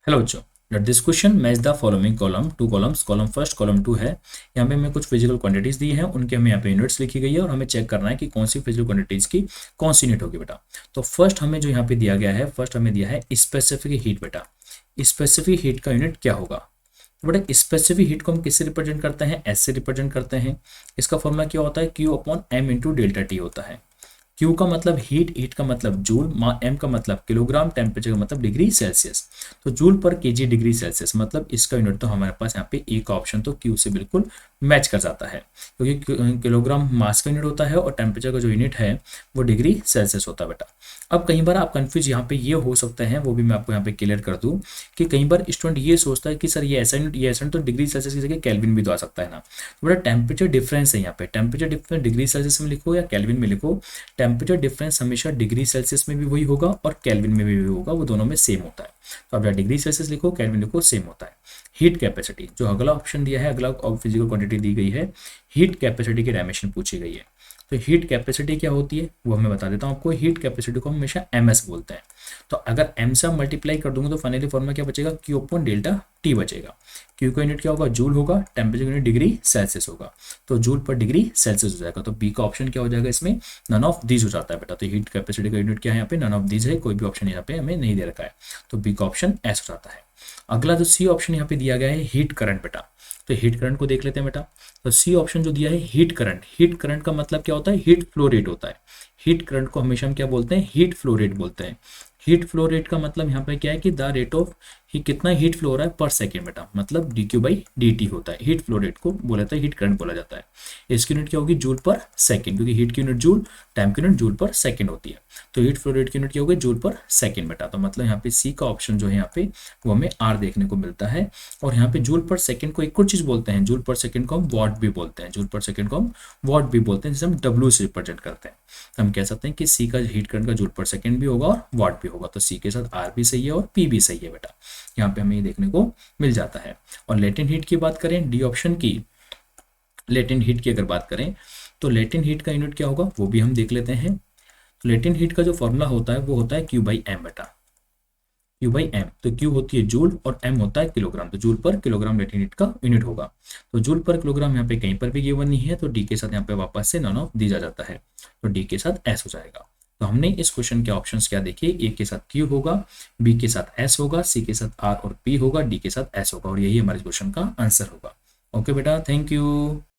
Hello बच्चों, let this question match the following column, two columns, column first column to है। यहाँ पे हमें कुछ फिजिकल क्वांटिटीज दी है, उनके हमें यहाँ पे यूनिट्स लिखी गई है और हमें चेक करना है कि कौन सी फिजिकल क्वांटिटीज की कौन सी यूनिट होगी बेटा। तो फर्स्ट हमें जो यहाँ पे दिया गया है, फर्स्ट हमें दिया है स्पेसिफिक हीट बेटा। स्पेसिफिक हीट का यूनिट क्या होगा? तो बेटा स्पेसिफिक हीट को हम किससे रिप्रेजेंट करते हैं? एस से रिप्रेजेंट करते हैं। इसका फॉर्मूला क्या होता है? Q upon M into delta T होता है। Q का मतलब हीट, हीट का मतलब जूल, M का मतलब किलोग्राम, टेम्परेचर का मतलब डिग्री सेल्सियस। तो जूल पर केजी डिग्री सेल्सियस, मतलब इसका यूनिट तो हमारे पास यहाँ पे ए का ऑप्शन तो Q से बिल्कुल मैच कर जाता है, क्योंकि किलोग्राम मास का यूनिट होता है और टेम्परेचर का जो यूनिट है वो डिग्री सेल्सियस होता है बेटा। अब कई बार आप कंफ्यूज यहाँ पे ये हो सकते हैं, वो भी मैं आपको यहाँ पे क्लियर कर दूँ कि कई बार स्टूडेंट ये सोचता है कि सर ये ऐसा यूनिट, ये ऐसा तो डिग्री सेल्सियस की जगह केल्विन भी तो आ सकता है ना। तो बेटा टेम्परेचर डिफरेंस है यहाँ पे, टेम्परेचर डिफरेंस डिग्री सेल्सियस में लिखो या केल्विन में लिखो, टेम्परेचर डिफरेंस हमेशा डिग्री सेल्सियस में भी वही होगा और केल्विन में भी वही होगा, वो दोनों में सेम होता है। तो अब डिग्री सेल्सियस लिखो, केल्विन लिखो, सेम होता है। हीट कैपेसिटी जो अगला ऑप्शन दिया है, अगला फिजिकल क्वांटिटी दी गई है, हीट कैपेसिटी की डायमेंशन पूछी गई है। तो हीट कैपेसिटी क्या होती है वो मैं बता देता हूँ आपको। हीट कैपेसिटी को हम हमेशा एमएस बोलते हैं। तो अगर एम से हम मल्टीप्लाई कर दूंगा तो फाइनली फॉर्मूला क्या बचेगा? क्यू अपॉन डेल्टा टी बचेगा। क्यू का यूनिट क्या होगा? जूल होगा, टेम्परेचर यूनिट डिग्री सेल्सियस होगा, तो जूल पर डिग्री सेल्सियस हो जाएगा। तो बी का ऑप्शन क्या हो जाएगा इसमें? नन ऑफ दीज हो जाता है बेटा। तो हीट कैपेसिटी का यूनिट क्या है यहाँ पे? नन ऑफ दीज है, कोई भी ऑप्शन यहाँ पे हमें नहीं दे रखा है, तो बी का ऑप्शन एस हो जाता है। अगला जो सी ऑप्शन यहाँ पे दिया गया है, हीट करंट बेटा। तो हीट करंट को देख लेते हैं बेटा। तो सी ऑप्शन जो दिया है हीट करंट, हीट करंट का मतलब क्या होता है? हीट फ्लो रेट होता है। हीट करंट को हमेशा हम क्या बोलते हैं? हीट फ्लो रेट बोलते हैं। हीट फ्लो रेट का मतलब यहाँ पे क्या है कि द रेट ऑफ ही कितना हीट फ्लो हो रहा है पर सेकेंड बेटा, मतलब D Q by D T होता है। हीट फ्लो रेट को बोला जाता है, हीट करंट बोला जाता है। इसकी यूनिट क्या होगी? जूल पर सेकेंड, क्योंकि हीट की यूनिट जूल, टाइम की यूनिट जूल पर सेकेंड होती है। तो हीट फ्लो रेट की यूनिट क्या होगी? जूल पर सेकेंड बेटा। तो मतलब यहाँ पे सी का ऑप्शन जो है यहाँ पे वो हमें आर देखने को मिलता है। और यहाँ पे जूल पर सेकेंड को एक और चीज बोलते हैं, जूल पर सेकेंड को हम वॉट भी बोलते हैं, जूल पर सेकेंड को हम वॉट भी बोलते हैं, जिसे हम डब्ल्यू से रिप्रेजेंट करते हैं। तो हम कह सकते हैं कि सी का हीट करंट का जूल पर सेकेंड भी होगा और वॉट भी होगा। तो सी के साथ आर भी सही है और पी भी सही है बेटा, यहाँ पे हमें ये देखने को मिल जाता है। और लेटेंट हीट की बात करें, डी ऑप्शन की लेटेंट हीट की अगर बात करें तो लेटेंट हीट का यूनिट क्या होगा वो भी हम देख लेते हैं। तो लेटेंट हीट का जो फॉर्मूला होता है वो होता है क्यू बाई एम बेटा, क्यू बाई एम। तो क्यू होती है जूल और एम होता है किलोग्राम, तो जूल पर किलोग्राम लेटेंट हीट का यूनिट होगा। तो जूल पर किलोग्राम यहाँ पे कहीं पर भी गिवन नहीं है, तो डी के साथ यहाँ पे वापस से नन ऑफ दी जा जाता है, तो डी के साथ एस हो जाएगा। तो हमने इस क्वेश्चन के ऑप्शंस क्या देखे? ए के साथ क्यू होगा, बी के साथ एस होगा, सी के साथ आर और पी होगा, डी के साथ एस होगा, और यही हमारे क्वेश्चन का आंसर होगा। ओके बेटा, थैंक यू।